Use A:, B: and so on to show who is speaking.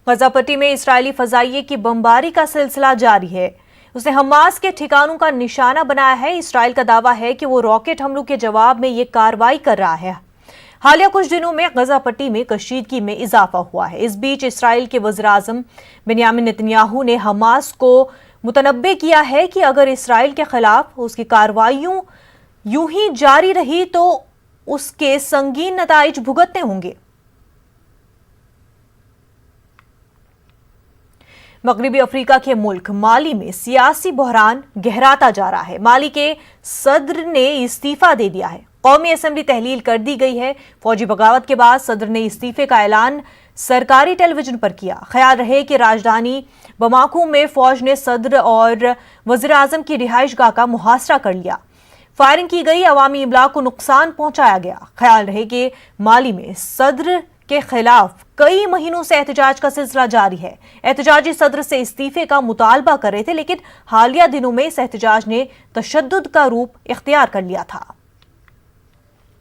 A: غزہ پٹی میں اسرائیلی فضائیے کی بمباری کا سلسلہ جاری ہے۔ اس نے حماس کے ٹھکانوں کا نشانہ بنایا ہے۔ اسرائیل کا دعویٰ ہے کہ وہ راکٹ حملوں کے جواب میں یہ کارروائی کر رہا ہے۔ حالیہ کچھ دنوں میں غزہ پٹی میں کشیدگی میں اضافہ ہوا ہے۔ اس بیچ اسرائیل کے وزیر اعظم بنیامین نتنیاہو نے حماس کو متنبہ کیا ہے کہ اگر اسرائیل کے خلاف اس کی کارروائیوں یوں ہی جاری رہی تو اس کے سنگین نتائج بھگتنے ہوں گے۔ مغربی افریقہ کے ملک مالی میں سیاسی بحران گہراتا جا رہا ہے۔ مالی کے صدر نے استعفیٰ دے دیا ہے۔ قومی اسمبلی تحلیل کر دی گئی ہے۔ فوجی بغاوت کے بعد صدر نے استعفے کا اعلان سرکاری ٹیلی ویژن پر کیا۔ خیال رہے کہ راجدھانی بماکو میں فوج نے صدر اور وزیر اعظم کی رہائش گاہ کا محاصرہ کر لیا۔ فائرنگ کی گئی، عوامی املاک کو نقصان پہنچایا گیا۔ خیال رہے کہ مالی میں صدر کے خلاف کئی مہینوں سے احتجاج کا سلسلہ جاری ہے۔ احتجاجی صدر سے استعفے کا مطالبہ کر رہے تھے، لیکن حالیہ دنوں میں اس احتجاج نے تشدد کا روپ اختیار کر لیا تھا۔